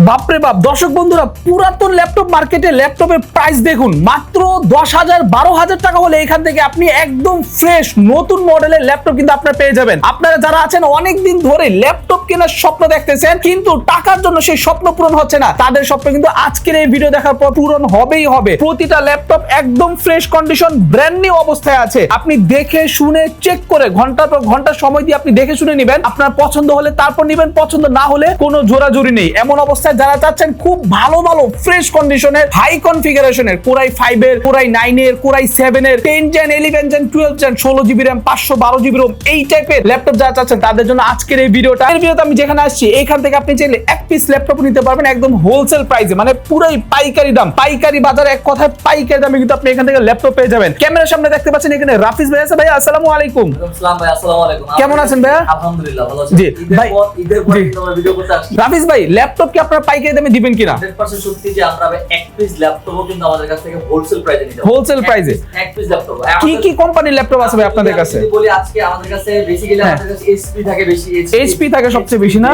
বাপরে বাপ দর্শক বন্ধুরা, পুরাতন ল্যাপটপ মার্কেটে ল্যাপটপের প্রাইস দেখুন, মাত্র 10,000 12,000 টাকা হলে এখান থেকে আপনি একদম ফ্রেশ নতুন মডেলের ল্যাপটপ কিন্তু আপনারা পেয়ে যাবেন। আপনারা যারা আছেন অনেক দিন ধরে ল্যাপটপ কেনার স্বপ্ন দেখতেছেন কিন্তু টাকার জন্য সেই স্বপ্ন পূরণ হচ্ছে না, তাদের স্বপ্ন কিন্তু আজকের এই ভিডিও দেখার পর পূরণ হবেই হবে। প্রতিটা ল্যাপটপ একদম ফ্রেশ কন্ডিশন, ব্র্যান্ড নিউ অবস্থায় আছে। আপনি দেখে শুনে চেক করে ঘন্টার পর ঘন্টা সময় দিয়ে আপনি দেখে শুনে নেবেন। আপনার পছন্দ হলে তারপর নেবেন, পছন্দ না হলে কোনো জোরাজুরি নেই। এমন অবস্থায় যারা চাচ্ছেন খুব ভালো ভালো ফ্রেশ কন্ডিশনের হাই কনফিগারেশনের কোরাই 5 এর, কোরাই 9 এর, কোরাই 7 এর, 10 gen, 11 gen, 12 gen, 16 GB RAM, 512 GB ROM, এই টাইপের ল্যাপটপ যারা চাচ্ছেন তাদের জন্য আজকের এই ভিডিওটা। এই ভিডিওতে আমি যেখানে আসছি এইখান থেকে আপনি চাইলে এক পিস ল্যাপটপ নিতে পারবেন একদম হোলসেল প্রাইসে, মানে পুরাই পাইকারি দাম, পাইকারি বাজারে এক কথায় পাইকারি দামে কিন্তু আপনি এখান থেকে ল্যাপটপ পেয়ে যাবেন। ক্যামেরার সামনে দেখতে পাচ্ছেন এখানে রাফিজ ভাই আছে। ভাই আসসালামু আলাইকুম। আসসালাম ভাই, আসসালামু আলাইকুম। কেমন আছেন ভাই? আলহামদুলিল্লাহ ভালো আছি। জি ভাই, ঈদের পর আমরা ভিডিও করতে আসছি। রাফিজ ভাই ল্যাপটপ কি আপনারা পাইকারি দামে দিবেন কিনা? 100% সত্যি যে আমরা এক পিস ল্যাপটপও কিন্তু আমাদের কাছ থেকে হোলসেল প্রাইসে নিতে পারবো। হোলসেল প্রাইসে এক পিস ল্যাপটপ। কি কি কোম্পানির ল্যাপটপ আছে ভাই আপনাদের কাছে? যদি বলি আজকে আমাদের কাছে বেসিক্যালি আমাদের কাছে এইচপি থাকে বেশি, এইচপি থাকে সবচেয়ে বেশি না?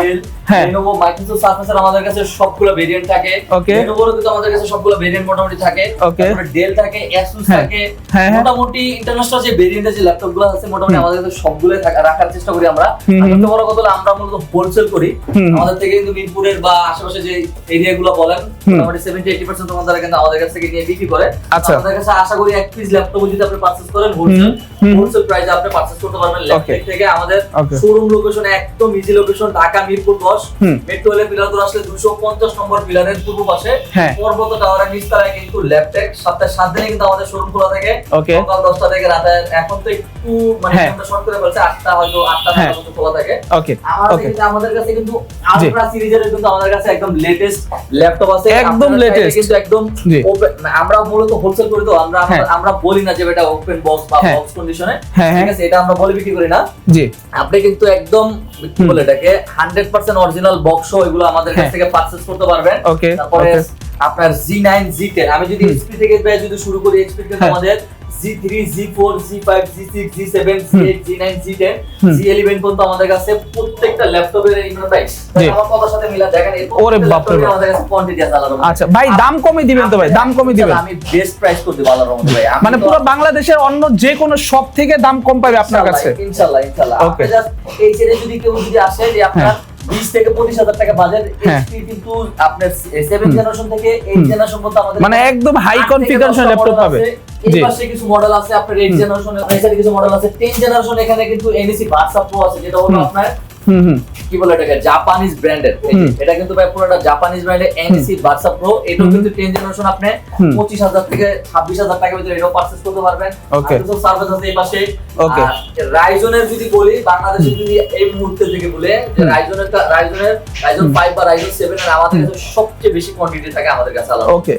হ্যাঁ, Lenovo, Microsoft Surface আমাদের কাছে সবগুলো ভেরিয়েন্ট থাকে। Lenovo কিন্তু আমাদের কাছে সবগুলো ভেরিয়েন্ট মোটামুটি থাকে। তারপরে Dell থাকে, Asus থাকে। মোটামুটি ইন্টারন্যাশনাল যে ভেরিয়েন্টের যে ল্যাপটপগুলো আছে মোটামুটি আমাদের কাছে সবগুলো রাখার চেষ্টা করি আমরা। আর বড় কথা হলো আমরা মূলত হোলসেল করি। আমাদের থেকে কিন্তু মিরপুরের বা আশেপাশে যে এরিয়াগুলো বলেন মোটামুটি 70-80% তোমাদের কিন্তু আমাদের কাছ থেকে নিয়ে বিক্রি করে। আমাদের কাছে আশা করি এক পিস ল্যাপটপ যদি আপনি পারচেজ করেন হোলসেল প্রাইসে আপনি পারচেজ করতে পারবেন। ল্যাপটপ থেকে আমাদের শোরুম লোকেশন একদম easy location, Dhaka Mirpur 10 metro rail pillar ধরে আসলে 250 নম্বর পিলারের পূর্ব পাশে পর্বত টাওয়ারের নিচতলায় কিন্তু ল্যাপটপ সপ্তাহে 7 দিনে কিন্তু আমাদের শোরুম খোলা থাকে। সকাল 10টা থেকে রাত, এখন তো একটু মানে আমরা শর্ট করে বলছি 8টা, হয়তো 8টা পর্যন্ত খোলা থাকে। আমাদের কাছে কিন্তু আলট্রা সিরিজের কিন্তু আমাদের কাছে একদম লেটেস্ট ল্যাপটপ আছে, একদম লেটেস্ট কিন্তু একদম আমরা মূলত হোলসেল করি তো আমরা বলি না যে এটা ওপেন বক্স বা বক্স কন্ডিশনে, ঠিক আছে, এটা আমরা বলে বিক্রি করি না। জি, আপনি কিন্তু একদম কি বলে এটাকে 100% অরিজিনাল বক্স এগুলো আমাদের কাছ থেকে পারচেজ করতে পারবেন। তারপরে আপনার G9 G10, আমি যদি এইচপি থেকে যদি শুরু করি, এইচপি থেকে আমাদের G3 G4 G5 G6 G7 G8 G9 G10 G11 পর্যন্ত আমাদের কাছে প্রত্যেকটা ল্যাপটপের ইন্টারপ্রাইস আমার কথার সাথে মিলা দেখেন। ওরে বাপ রে, আমাদের কাছে কোয়ান্টিটি আছে আলাদা। আচ্ছা ভাই, দাম কমই দিবেন তো ভাই? দাম কমই দিবেন? আমি বেস্ট প্রাইস করে দেব আলাদা রকম ভাই, মানে পুরো বাংলাদেশের অন্য যে কোনো শপ থেকে দাম কম পাবে আপনার কাছে ইনশাআল্লাহ। আপনি জাস্ট এই ছেড়ে যদি কেউ যদি আসে যে আপনার 20 থেকে 25,000 টাকা বাজেট, এইচপি কিন্তু আপনার 7 জেনারেশন থেকে 8 জেনারেশন পর্যন্ত আমাদের মানে একদম হাই কনফিগারেশন ল্যাপটপ পাবে। এই পাশে কিছু মডেল আছে আপনার 8 জেনারেশন, এছাড়া কিছু মডেল আছে 10 জেনারেশন। এখানে কিন্তু NEC ভার্সা প্রো আছে, যেটা হলো আপনার কি বলে এটাকে জাপানিজ ব্র্যান্ডের। এটা কিন্তু ভাই পুরোটা জাপানিজ ব্র্যান্ডের NEC ভার্সা প্রো। এটাও কিন্তু 10 জেনারেশন আপনি 25,000 থেকে 26,000 টাকার ভিতরে এটাও পারচেজ করতে পারবেন। আর কিছু সার্ভিস আছে এই পাশে। রাইজনের যদি বলি, বাংলাদেশে যদি এই মুহূর্তে থেকে বলে যে রাইজন 5 বা রাইজন 7 এর আমাদের কাছে সবচেয়ে বেশি কোয়ান্টিটি থাকে আমাদের কাছে আলাদা। ওকে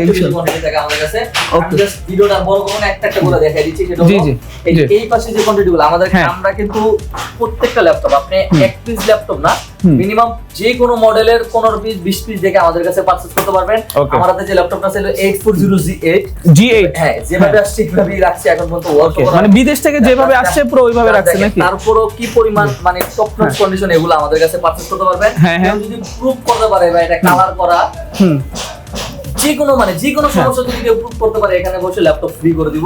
বেশি কোয়ান্টিটি থাকে আমাদের কাছে। আমি জাস্ট ভিডিওটা বড় করে একটা করে দেখাই দিচ্ছি। সেটা হলো এই পাশে যে কোয়ান্টিটিগুলো আমাদের, আমরা কিন্তু প্রত্যেকটা ল্যাপটপ আপনি এক পিস ল্যাপটপ না, মিনিমাম যে কোনো মডেলের 15 পিস 20 পিস দেখে আমাদের কাছে পারচেজ করতে পারবেন। আমাদের যে ল্যাপটপটা ছিল 840G8, হ্যাঁ, যেভাবে আসছে সেভাবেই রাখছি এখন পর্যন্ত। মানে বিদেশ থেকে যেভাবে আসছে পুরো ওইভাবে রাখছে নাকি? তারপরও কি পরিমাণ মানে টপ নচ কন্ডিশন, এগুলো আমাদের কাছে পারচেজ করতে পারবেন। কেউ যদি প্রুফ করতে পারে বা এটা কালার করা, যে কোনো সমস্যা যদি কেউ প্রুফ করতে পারে, এখানে বসে ল্যাপটপ ফ্রি করে দিব।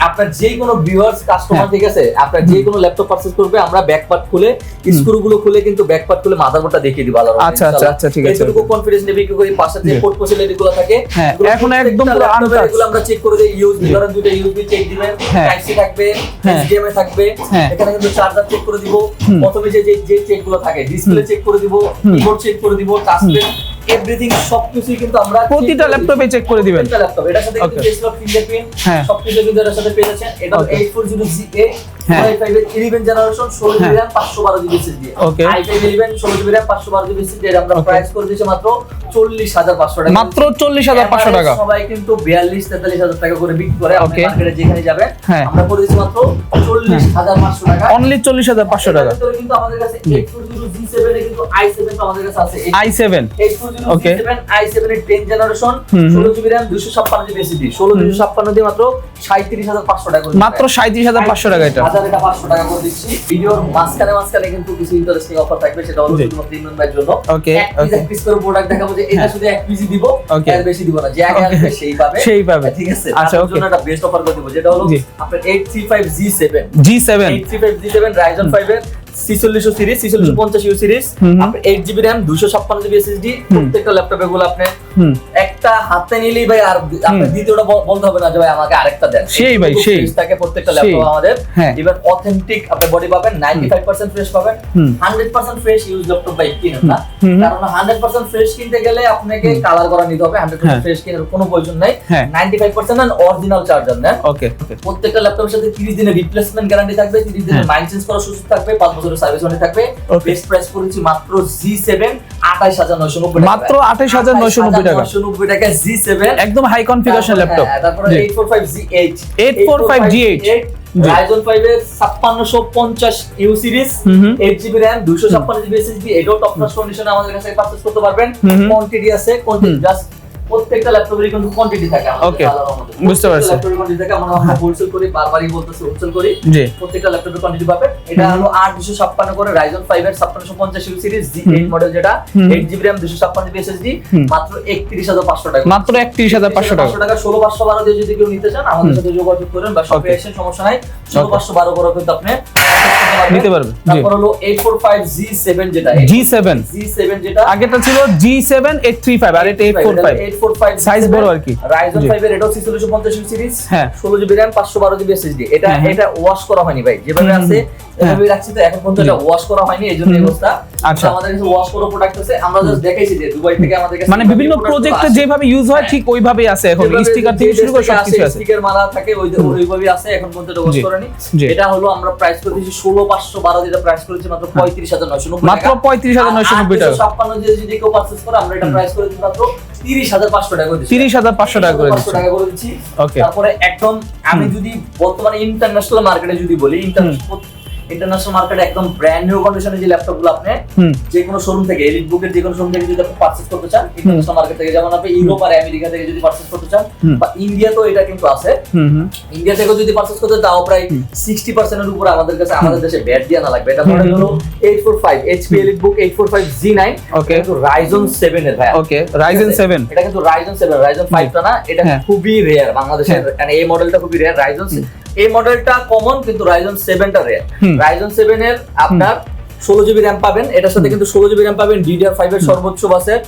আপনার যে কোনো ভিউয়ার্স কাস্টমার, ঠিক আছে, আপনার যে কোনো ল্যাপটপ পারচেজ করবে, আমরা ব্যাকপার্ট খুলে স্ক্রুগুলো খুলে কিন্তু ব্যাকপার্ট খুলে মাদারবোর্ডটা দেখিয়ে দিব আলাদা। আচ্ছা ঠিক আছে, এটুকু কনফিডেন্স নেবে কি করি। পাশে যে পোর্ট ফ্যাসিলিটিগুলো থাকে এখন একদম পুরো আনটাচ, এগুলো আমরা চেক করে দেই। ইউএসবি ধরেন দুটো ইউএসবি চেক দিবেন, টাইপ সি থাকবে, HDMI থাকবে, এখানে কিন্তু চার্জার চেক করে দিব। প্রথমে যে চেকগুলো থাকে, ডিসপ্লে চেক করে দিব, কিবোর্ড চেক করে দিব, টাচপ্যাড এভরিথিং সবকিছুই কিন্তু আমরা প্রতিটা ল্যাপটপে চেক করে দিবেন। প্রতিটা ল্যাপটপ এটার সাথে কিন্তু টেসলা ফিঙ্গারপ্রিন্ট সবকিছু কিন্তু এর সাথে পেয়ে যাচ্ছেন। এটা 840GA i5 এর 11 generation 16GB RAM 512GB SSD, i5 11 16GB RAM 512GB SSD। এর আমরা প্রাইস করে দিয়েছি মাত্র 40,500 টাকা, মাত্র 40,500 টাকা। সবাই কিন্তু 42-43,000 টাকা করে বিক্রি করে, আপনি মার্কেটে যেখানে যাবেন আমরা করে দিয়েছি মাত্র 40,500 টাকা, অনলি 40,500 টাকা। কিন্তু আমাদের কাছে G7 এ কিন্তু i7 টা আমাদের কাছে আছে। i7 ওকে G7 i7 এর 10 generation 16GB RAM 256GB SSD 16 দিয়ে মাত্র 37500 টাকা করে মাত্র 37500 টাকা এটা 500 টাকা করে দিচ্ছি। ভিডিওর মাঝখানে কিন্তু কিছু ইন্টারেস্টিং অফার থাকবে, সেটা হলো শুধুমাত্র ইমরান ভাইয়ের জন্য। ওকে এক পিস করে প্রোডাক্ট দেখাবো যে এটা শুধু এক পিসই দিব, এর বেশি দিব না, যে আগে আসবে সেই পাবে ঠিক আছে। আচ্ছা ওকে, জন্য একটা বেস্ট অফার করে দিব, যেটা হলো আপনার 835G7 835G7 Ryzen 5 এর 4600 সিরিজ 4650 সিরিজ আপনার 8GB RAM 256GB SSD। প্রত্যেকটা ল্যাপটপে গুলো আপনি একটা হাতে নিলেই ভাই আর আপনি দ্বিতীয়টা বলতে হবে না যে ভাই আমাকে আরেকটা দেন, সেই ভাই সেই থাকে প্রত্যেকটা ল্যাপটপ আমাদের। এবার অথেন্টিক আপনি বডি পাবেন, 95% ফ্রেশ পাবেন, 100% ফ্রেশ ইউজ ল্যাপটপ ভাই কিনেন না, কারণ 100% ফ্রেশ কিনতে গেলে আপনাকে কালার করা নিতে হবে, 100% ফ্রেশ কেনার কোনো প্রয়োজন নাই। 95% নেন অরিজিনাল চার্জার নেন। ওকে, প্রত্যেকটা ল্যাপটপের সাথে 30 দিনের রিপ্লেসমেন্ট গ্যারান্টি থাকবে, 30 দিনের মাইন্ড চেঞ্জ করার সুযোগ থাকবে, 5 বছরের সার্ভিস ওয়ারেন্টি থাকবে। বেস্ট প্রাইস করেছি মাত্র G7 28990 টাকা, মাত্র 28990 টাকা G7 একদম হাই কনফিগারেশন ল্যাপটপ। তারপরে 845G8 Ryzen 5 এর 5650U series 8GB RAM 256GB SSD, এটাও টপ ক্লাস কন্ডিশনে আমাদের কাছে পারচেজ করতে পারবেন। কোয়ান্টিটি আছে, কোয়ান্টিটি জাস্ট প্রত্যেকটা ল্যাপটপেরই কিন্তু কোয়ান্টিটি থাকে আমাদের আলাদা মতো, বুঝতে পারছেন? ল্যাপটপের কোয়ান্টিটি থাকে, আমরা হোলসেল করি, বারবারই বলতেছি হোলসেল করি, প্রত্যেকটা ল্যাপটপের কোয়ান্টিটি পাবেন। এটা হলো 8256 করে Ryzen 5 এর 5650U সিরিজ G8 মডেল, যেটা 8GB RAM 256GB SSD, মাত্র 31500 টাকা, মাত্র 31500 টাকা। 16512 দিয়ে যদি কেউ নিতে চান আমাদের সাথে যোগাযোগ করেন বা শপে এসে, সমস্যা নাই, 16512 করে কিন্তু আপনি নিতে পারবেন। তারপর হলো 845G7 যেটা G7 যেটা আগেটা ছিল G7 835 আর এটা 845 সাইজ বড় আর কি। Ryzen 5 এর এটাও 4650 series 16GB RAM 512GB SSD। এটা ওয়াশ করা হয়নি ভাই, যেভাবে আছে এভাবেই রাখছি, তো এখন পর্যন্ত এটা ওয়াশ করা হয়নি, এইজন্য এই অবস্থা। আচ্ছা, আমাদের কাছে ওয়াশ করা প্রোডাক্ট আছে, আমরা জাস্ট দেখাইছি যে দুবাই থেকে আমাদের কাছে মানে বিভিন্ন প্রজেক্টে যেভাবে ইউজ হয় ঠিক ওইভাবেই আছে, এখন স্টিকার থেকে শুরু করে সবকিছু আছে, স্টিকার মারা থাকে ওইভাবেই আছে, এখন পর্যন্ত ওয়াশ করেনি। এটা হলো আমরা প্রাইস করে দিয়েছি 16512, যেটা প্রাইস করেছি মাত্র 35990 টাকা, মাত্র 35990 টাকা। 56 দিয়ে যদি কেউ পারচেজ করে আমরা এটা প্রাইস করে দিই মাত্র 30500 টাকা করে দিচ্ছি, 30500 টাকা করে দিচ্ছি। তারপরে একদম আমি যদি বর্তমানে ইন্টারন্যাশনাল মার্কেটে যদি বলি, ইন্টারন্যাশনাল মার্কেটে একদম ব্র্যান্ড নিউ কন্ডিশনে যে ল্যাপটপগুলো আপনি যে কোনো শোরুম থেকে, এলিট বুকের যে কোনো শোরুম থেকে যদি আপনি পারচেজ করতে চান, ইন্টারন্যাশনাল মার্কেট থেকে, যেমন আপনি ইউরোপ আর আমেরিকা থেকে যদি পারচেজ করতে চান, বা ইন্ডিয়া তো এটা কিন্তু আছে, ইন্ডিয়া থেকে যদি পারচেজ করতে তাও প্রায় 60% এর উপরে আমাদের কাছে আমাদের দেশে ভ্যাট দিয়ে না লাগবে। এটা মডেল হলো 845 HP এলিট বুক 845G9, ওকে, কিন্তু Ryzen 7 এর ভাই, ওকে, Ryzen 7, এটা কিন্তু Ryzen 7 Ryzen 5 টা না, এটা খুবই রেয়ার বাংলাদেশের, মানে এই মডেলটা খুবই রেয়ার। Ryzen এই মডেলটা কমন, কিন্তু Ryzen 7 টা রেয়ার। Ryzen 7 এর আপনার 16GB RAM পাবেন, এটার সাথে কিন্তু 16GB RAM পাবেন, DDR5 এর সর্বোচ্চ বাসের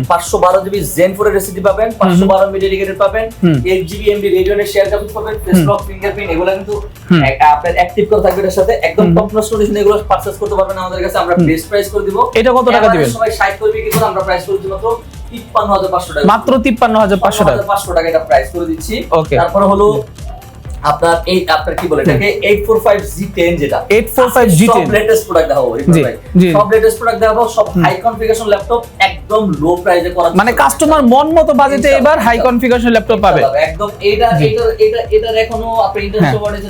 512GB Zen 4 এর SSD পাবেন, 512 MB ডেডিকেটেড পাবেন, 8GB MB Radeon share graphics পাবেন, ফেস লক ফিঙ্গারপ্রিন্ট, এগুলো কিন্তু আপনার অ্যাক্টিভ করা থাকবে এর সাথে, একদম টপ নচ কন্ডিশনে এগুলো পারচেজ করতে পারবেন আমাদের কাছে। আমরা বেস্ট প্রাইস করে দিব। এটা কত টাকা দিবেন? সবাই 60 করবে কি করে, আমরা প্রাইস করে দিব মাত্র 53500 টাকা, মাত্র 53500 টাকা, 500 টাকা এটা প্রাইস করে দিচ্ছি। তারপর হলো আপনার এই আপনার কি বলে এটাকে 845G10, যেটা 845G10 সব লেটেস্ট প্রোডাক্ট দেখাবো ভাই, সব লেটেস্ট প্রোডাক্ট দেখাবো, সব হাই কনফিগারেশন ল্যাপটপ, একদম লো প্রাইসে করা, মানে কাস্টমার মন মতো বাজেটে এবার হাই কনফিগারেশন ল্যাপটপ পাবে একদম। এটার এখনো আপনি ইন্টারন্যাশনাল ওয়ারেন্টি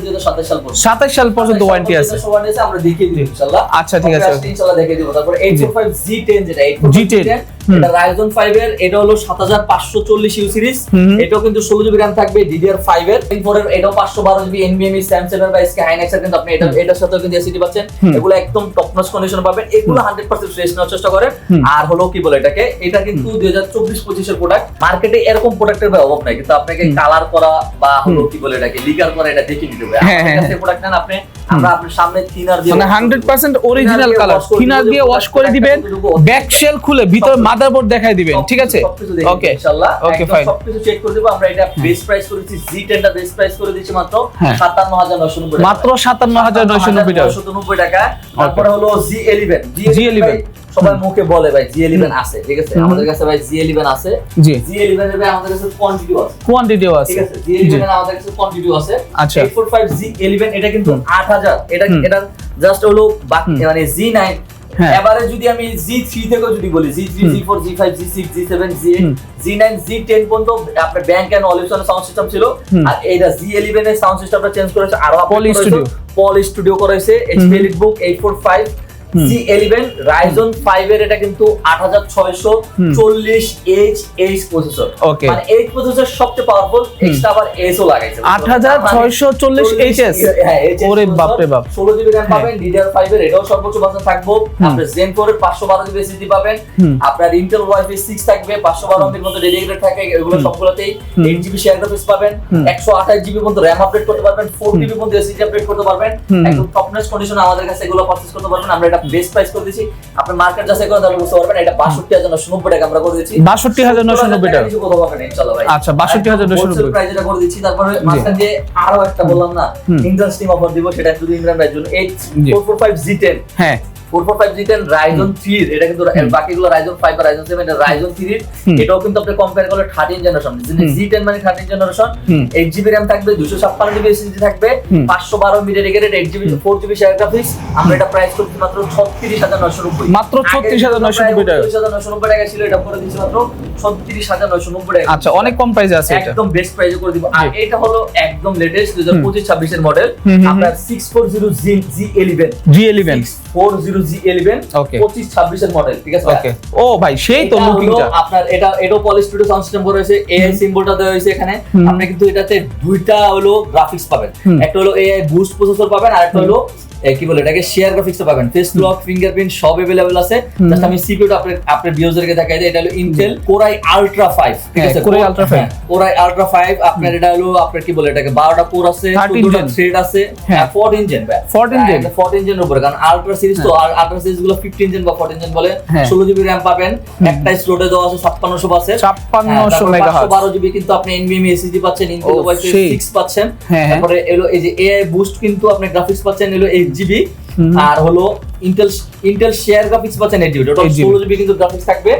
27 সাল পর্যন্ত ওয়ারেন্টি আছে, আমরা দেখিয়ে দিই ইনশাআল্লাহ। আচ্ছা ঠিক আছে, ইনশাআল্লাহ দেখিয়ে দিব। তারপর 845G10 যেটা 845G10 এটা Ryzen 5 এর, এটা হলো 7540U সিরিজ, এটাও কিন্তু 16GB RAM থাকবে, DDR5 এর, Zen 4 এর, এটাও 512GB NVMe Samsung বা SK Hynix এর, কিন্তু আপনি এটার সাথেও কিন্তু এসিডি পাচ্ছেন, এগুলো একদম টপ নচ কন্ডিশন পাবেন, এগুলো 100% ফ্রেশ নেওয়ার চেষ্টা করেন। আর হলো কি বলে এটাকে, এটা কিন্তু 2024-25 এর প্রোডাক্ট, মার্কেটে এরকম প্রোডাক্টের অভাব নাই, কিন্তু আপনাকে কালার করা বা হলো কি বলে এটাকে লিকার করা, এটা দেখে নিতে হবে। আপনার প্রোডাক্ট নেন আপনি, আমরা আপনার সামনে থিনার দিয়ে, মানে 100% অরিজিনাল কালার, থিনার দিয়ে ওয়াশ করে দিবেন, ব্যাক শেল খুলে ভিতর মাদারবোর্ড দেখাই দিবেন, ঠিক আছে? ওকে ইনশাআল্লাহ, ওকে ফাইন, সবকিছু চেক করে দেব। আমরা এটা বেস্ট প্রাইস করেছি, G10 টা বেস্ট প্রাইস করে দিচ্ছি মাত্র 57990 টাকা, মাত্র 57990 টাকা। তারপর হলো G11 সবাই মুখে বলে ভাই G11 আছে, ঠিক আছে? আমাদের কাছে ভাই G11 আছে, G11 এর ভাই আমাদের কাছে কোয়ান্টিটিও আছে, ঠিক আছে? G11 এর আমাদের কাছে কোয়ান্টিটিও আছে। আচ্ছা, 845G11 এটা কিন্তু 8000, এটা জাস্ট হলো বাকি, মানে G9 এবারে যদি আমি G3 থেকেও যদি বলি, G3, G4, G5, G6, G7, G8, G9, G10 পর্যন্ত আপনার ব্যাংক এন্ড অলিপসন সাউন্ড সিস্টেম ছিল, আর এইটা G11 এর সাউন্ড সিস্টেমটা চেঞ্জ করেছে, আরো পলি স্টুডিও করেছে, HP EliteBook 845 G11 Ryzen 5 এর এটা কিন্তু 8640H প্রসেসর। মানে এই প্রসেসর সবচেয়ে পাওয়ারফুল, এক্সট্রা আবার এসও লাগাইছে 8640HS। হ্যাঁ, ওরে বাপ রে বাপ। 16GB RAM পাবেন, DDR5 এর এটাও সর্বোচ্চ ভার্সন থাকবো। আপনি Zen 4 এর 512GB SSD পাবেন। আপনার Intel Wi-Fi 6 থাকবে, 512 MB মতো ডেডিকেটেড থাকে, এগুলো সবগুলোতেই 8GB শেয়ার গ্রাফিক্স পাবেন, 128GB পর্যন্ত RAM আপডেট করতে পারবেন, 4GB পর্যন্ত SSD আপডেট করতে পারবেন। একদম টপনেস কন্ডিশনে আমাদের কাছে এগুলো পারচেজ করতে পারবেন। আমরা এটা বেস্ট প্রাইস করে দিয়েছি। আপনি মার্কেট যাচাই করে তাহলে বুঝতে পারবেন এটা 62990 টাকা আমরা করে দিয়েছি। 62990 টাকা কিছু কথা বলবেন ইনশাআল্লাহ ভাই। আচ্ছা 62990 প্রাইস এটা করে দিচ্ছি। তারপরে মাঝখান দিয়ে আরো একটা বললাম না, ইন্টারেস্টিং অফার দিব, সেটা শুধু ইমরান ভাইয়ের জন্য। 445G10, হ্যাঁ 445G10 Ryzen 3 এটা কিন্তু বাকিগুলো Ryzen 5 আর Ryzen 7 এটা Ryzen 3 এটাও কিন্তু আপনি কম্পেয়ার করলে 13 জেনারেশন। G10 মানে 13 জেনারেশন, 8GB RAM থাকবে, 256GB SSD থাকবে, 512 MB dedicated, 8GB 4GB share graphics. আমরা এটা প্রাইস করছি মাত্র 36990। মাত্র 36990 টাকা। 36990 টাকা ছিল, এটা করে দিচ্ছি মাত্র 36990 টাকা। আচ্ছা অনেক কম প্রাইসে আছে এটা, একদম বেস্ট প্রাইসে করে দিব। আর এটা হলো একদম লেটেস্ট 2025-26 এর মডেল। আপনার 640G11 640G11 25-26 এর মডেল, ঠিক আছে? ওকে। ও ভাই সেই তো লুকিংটা। আপনার এটাও পলি স্টুডিও সাউন্ড সিস্টেম করা হয়েছে, AI সিম্বলটা দেওয়া হয়েছে এখানে। আপনি কিন্তু এটাতে দুইটা হলো গ্রাফিক্স পাবেন, একটা হলো AI বুস্ট প্রসেসর পাবেন, আর একটা হলো কি বলে এটাকে শেয়ার গ্রাফিক্স পাবেন। ফেস লক, ফিঙ্গারপ্রিন্ট সব अवेलेबल আছে। জাস্ট আমি সিপিইউটা আপনার ভিউয়ারদেরকে দেখাই দিই। এটা হলো Intel Core i Ultra 5, ঠিক আছে? Core i Ultra 5, Core i Ultra 5 আপনার এটা হলো আপনার কি বলে এটাকে 12টা কোর আছে, 14টা থ্রেড আছে, 14 জেন ভাই, 14 জেনের উপরে। কারণ আলট্রা সিরিজ তো, আর আলট্রা সিরিজ গুলো 15 জেন বা 14 জেন বলে। 16GB RAM পাবেন, একটা স্লোটে দেওয়া আছে 5600 বাসে, 5600 মেগাহার্টজ। 512GB কিন্তু আপনি NVMe SSD পাচ্ছেন, Intel Wi-Fi 6 পাচ্ছেন। তারপরে এলো এই যে AI বুস্ট কিন্তু আপনি গ্রাফিক্স পাচ্ছেন এলো 8GB, আর হলো ইন্টেল শেয়ার গ্রাফিক্স পাচ্ছেন 8GB, টোটাল 16GB কিন্তু গ্রাফিক্স থাকবে।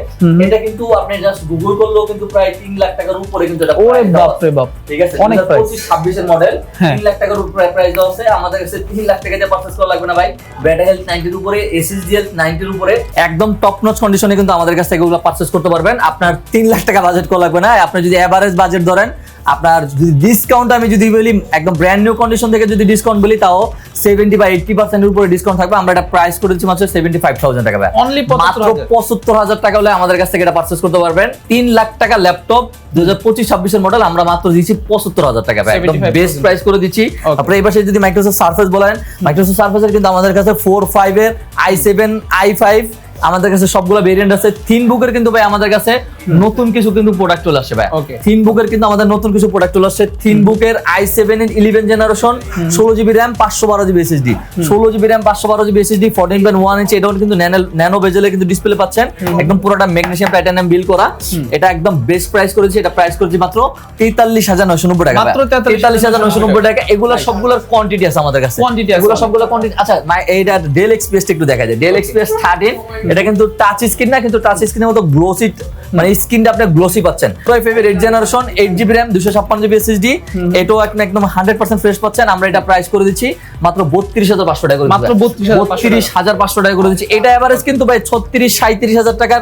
এটা কিন্তু আপনি জাস্ট গুগল করলেও কিন্তু প্রায় 3 লাখ টাকার উপরে কিন্তু এটা। ওরে বাপ রে বাপ, ঠিক আছে? অনেক প্রাইস, 25-26 এর মডেল, 3 লাখ টাকার উপরে প্রাইস দেওয়া আছে। আমাদের কাছে 3 লাখ টাকা দিয়ে পারচেজ করা লাগবে না ভাই। ব্যাটারি হেলথ 90 এর উপরে, SSD হেলথ 90 এর উপরে, একদম টপ নচ কন্ডিশনে কিন্তু আমাদের কাছ থেকে এগুলো পারচেজ করতে পারবেন। আপনার 3 লাখ টাকা বাজেট করা লাগবে না। আপনি যদি এভারেজ বাজেট ধরেন, আপনার যদি ডিসকাউন্ট আমি যদি বলি একদম ব্র্যান্ড নিউ কন্ডিশন থেকে যদি ডিসকাউন্ট বলি, তাও 70 বা 80% এর উপরে ডিসকাউন্ট থাকবে। আমরা এটা প্রাইস করে দিচ্ছি মাত্র 75,000 টাকা ভাই। অনলি মাত্র 75,000 টাকা হলে আমাদের কাছ থেকে এটা পারচেজ করতে পারবেন। 3 লাখ টাকা ল্যাপটপ 2025-26 এর মডেল আমরা মাত্র দিচ্ছি 75,000 টাকা ভাই, একদম বেস্ট প্রাইস করে দিচ্ছি। আপনি এই পাশে যদি মাইক্রোসফট সারফেস বলেন, মাইক্রোসফট সারফেসের কিন্তু আমাদের কাছে 4, 5 এর, i7, i5 আমাদের কাছে সবগুলো ভেরিয়েন্ট আছে। থিনবুকের কিন্তু ভাই আমাদের কাছে নতুন কিছু কিন্তু প্রোডাক্ট চলে আসছে ভাই। থিনবুকের কিন্তু আমাদের নতুন কিছু প্রোডাক্ট চলে আসছে। থিনবুকের i7 এর 11 generation, 16GB RAM 512GB SSD, 16GB RAM 512GB SSD, 14.1 ইঞ্চি। এটাও কিন্তু ন্যানো বেজেলে কিন্তু ডিসপ্লে পাচ্ছেন, একদম পুরোটা ম্যাগনেসিয়াম টাইটানিয়াম বিল্ড করা। এটা একদম বেস্ট প্রাইস করেছি, এটা প্রাইস করেছি মাত্র 43,990 টাকা, মাত্র 43,990 টাকা। এগুলা সবগুলোর কোয়ান্টিটি আছে আমাদের কাছে, এগুলো সবগুলো কোয়ান্টিটি। আচ্ছা এইটা ডেল এক্সপ্রেস একটু দেখা যায়। ডেল এক্সপ্রেস 13 এটা কিন্তু টাচ স্ক্রিন না, কিন্তু টাচ স্ক্রিনের মতো গ্লোসি, মানে স্ক্রিনটা আপনি গ্লোসি পাচ্ছেন। Core i5 এর 8 generation, 8GB RAM, 256GB SSD, এটাও একদম 100% ফ্রেশ পাচ্ছেন। আমরা এটা প্রাইস করে দিচ্ছি মাত্র 32,500 টাকা করে, মাত্র 32,500 টাকা করে দিচ্ছি। এটা এভারেজ কিন্তু ভাই 36-37,000 টাকার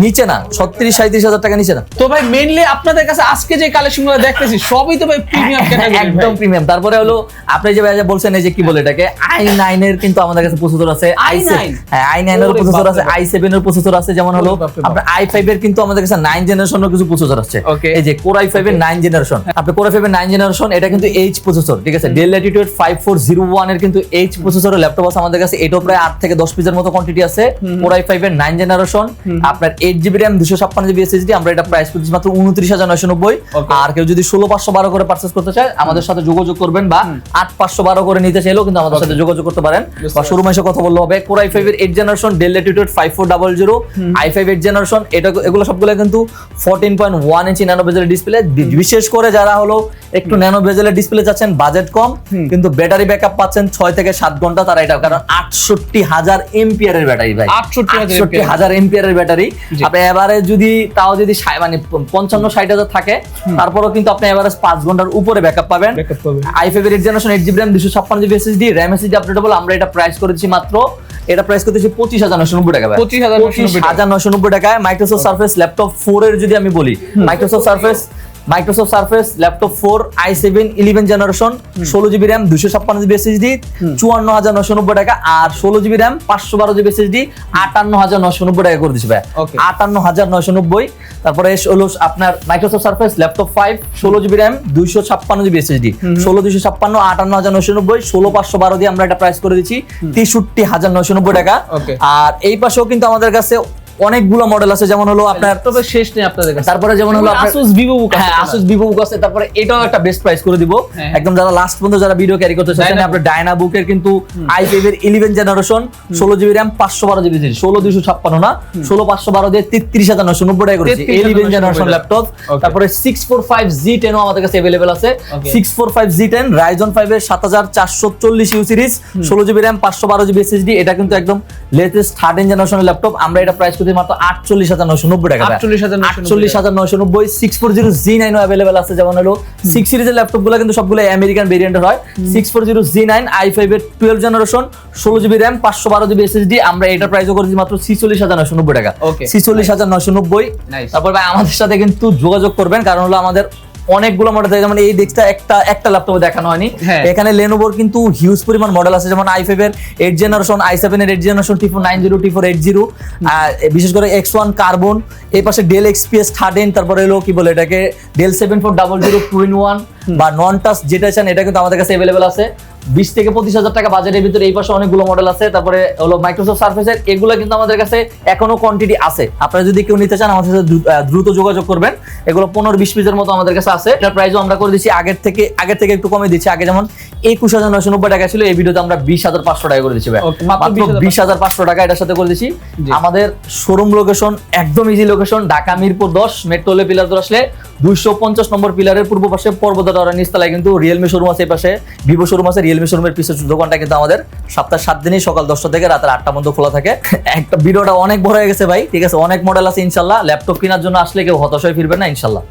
নিচে না, 36-37,000 টাকা নিচে না। তো ভাই মেইনলি আপনাদের কাছে আজকে যে কালেকশনগুলো দেখতেছি সবই তো ভাই প্রিমিয়াম ক্যাটাগরি, একদম প্রিমিয়াম। তারপরে হলো আপনি যে ভাই বলছেন এই যে কি বলে এটাকে i9 এর কিন্তু আমাদের কাছে প্রসেসর আছে, i7, হ্যাঁ i9 এর প্রসেসর আছে, i7 এর প্রসেসর আছে। যেমন হলো আপনার i5 এর কিন্তু আমাদের কাছে 9 জেনারেশনের কিছু প্রসেসর আছে। এই যে Core i5 এর 9 জেনারেশন, আপনি Core i5 এর 9 জেনারেশন, এটা কিন্তু H প্রসেসর, ঠিক আছে? Dell Latitude 5401 এর কিন্তু H প্রসেসরের ল্যাপটপ আছে আমাদের কাছে। এটাও প্রায় 8 থেকে 10 পিসের মতো কোয়ান্টিটি আছে। Core i5 এর 9 জেনারেশন, আপনার 8GB RAM, 256GB SSD, আমরা এটা প্রাইস করছি মাত্র 29,990। আর কেউ যদি 16,512 করে পারচেজ করতে চায় আমাদের সাথে যোগাযোগ করবেন, বা 8,512 করে নিতে চাইলেও কিন্তু আমাদের সাথে যোগাযোগ করতে পারেন, বা শোরুমে এসে কথা বললে হবে। Core i5 এর 8 generation, Dell Latitude 5400, i5 8 generation, এগুলো সবগুলো কিন্তু 14.1 ইঞ্চি ন্যানো বেজেলের ডিসপ্লে। বিশেষ করে যারা হলো একটু ন্যানো বেজেলের ডিসপ্লে চাচ্ছেন, বাজেট কম কিন্তু ব্যাটারি ব্যাকআপ পাচ্ছেন 6 থেকে 7 ঘন্টা, তারা এটা, কারণ 68,000 এমপিআর ব্যাটারি ভাই, 68,000 এমপিআর ব্যাটারি। আপনি এবারে যদি তাও যদি মানে 55-60,000 থাকে, তারপরেও কিন্তু আপনি এভারেজ 5 ঘন্টার উপরে ব্যাকআপ পাবেন। i5 এর 8 generation, 8GB RAM, 256GB SSD, RAM SSD updatable. আমরা এটা প্রাইস করেছি মাত্র, এটা প্রাইস করতেছি 25,990 টাকা ভাই, 25,990 টাকায়। মাইক্রোসফট সারফেস ল্যাপটপ 4 এর যদি আমি বলি, Microsoft surface Microsoft surface laptop 4 i7 11 generation 16GB RAM 256GB SSD 54990 টাকা, আর 16GB RAM 512GB SSD 58990 টাকা করে দিছি ভাই। 58990। তারপরে হলো আপনার Microsoft surface laptop 5 16GB RAM 256GB SSD 16256 58990 16512 দিয়ে আমরা এটা প্রাইস করে দিচ্ছি 63990 টাকা। আর এই পাশেও কিন্তু আমাদের কাছে অনেকগুলো মডেল আছে, যেমন হলো আপনার তবে শেষ নেই আপনাদের কাছে। তারপরে যেমন হলো আপনার Asus VivoBook, হ্যাঁ Asus VivoBook আছে। তারপরে এটাও একটা বেস্ট প্রাইস করে দিব একদম, যারা লাস্ট পর্যন্ত যারা ভিডিও ক্যারি করতে চাচ্ছেন আপনার ডায়নাবুক এর কিন্তু i5 এর 11 generation 16GB RAM 512GB SSD 16256 না 16512 দিয়ে 33990 টাকা করেছি 11 জেনারেশন ল্যাপটপ। তারপরে 645Z10 ও আমাদের কাছে अवेलेबल আছে। 645Z10 Ryzen 5 এর 7440U series 16GB RAM 512GB SSD, এটা কিন্তু একদম লেটেস্ট 13 জেনারেশনের ল্যাপটপ। আমরা এটা প্রাইস করতে মাত্র 48990 টাকা। 48990। 640Z9 ও अवेलेबल আছে, যেমন হলো 6 সিরিজের ল্যাপটপগুলো কিন্তু সবগুলো আমেরিকান ভেরিয়েন্টের হয়। 640Z9 i5 এর 12 generation 16GB RAM 512GB SSD, আমরা এটা প্রাইসও করেছি মাত্র 46990 টাকা। 46990। তারপর ভাই আমাদের সাথে কিন্তু যোগাযোগ করবেন, কারণ হলো আমাদের অনেকগুলো মডেল থাকে, যেমন এই ডেস্কটা একটা ল্যাপটপে দেখানো হয়নি। এখানে Lenovoর কিন্তু হিউজ পরিমাণ মডেল আছে, যেমন i5 এর 8 জেনারেশন i7 এর 8 জেনারেশন T490 T480, বিশেষ করে X1 কার্বন, এই পাশে ডেল XPS 13, তারপরে হলো কি বলে এটাকে ডেল 7400 2-in-1 বা নন টাচ যেটা চান এটা কিন্তু আমাদের কাছে अवेलेबल আছে 20 থেকে 25,000 টাকা বাজেটের ভিতরে। এই পাশে অনেকগুলো মডেল আছে। তারপরে হলো মাইক্রোসফট সারফেসের এগুলো কিন্তু আমাদের কাছে এখনো কোয়ান্টিটি আছে, আপনারা যদি কেউ নিতে চান আমাদের সাথে দ্রুত যোগাযোগ করবেন। এগুলো 15-20 পিসের মতো আমাদের কাছে আছে। এটার প্রাইসও আমরা করে দিচ্ছি আগের থেকে একটু কমে দিচ্ছি। আগে যেমন 21990 টাকা ছিল, এই ভিডিওতে আমরা 20500 টাকা করে দিচ্ছি ভাই, মাত্র 20500 টাকা এটার সাথে করে দিচ্ছি। আমাদের শোরুম লোকেশন একদম easy location, Dhaka Mirpur 10 metro লে পিলার ধরে আসলে 250 নম্বর পিলারের পূর্ব পাশে পর্বত টাওয়ারের নিচতলায় কিন্তু রিয়েলমি শোরুম আছে, এই পাশে ভিভো শোরুম আছে। রিয়েলমি শোরুমের পিছের দোকানটা কিন্তু আমাদের সপ্তাহে 7 দিনই সকাল 10টা থেকে রাত 8টা পর্যন্ত খোলা থাকে। একটা ভিডিওটা অনেক বড় হয়ে গেছে ভাই, ঠিক আছে, অনেক মডেল আছে ইনশাআল্লাহ। ল্যাপটপ কেনার জন্য আসলে কেউ হতাশ হয়ে ফিরবেন না ইনশাআল্লাহ।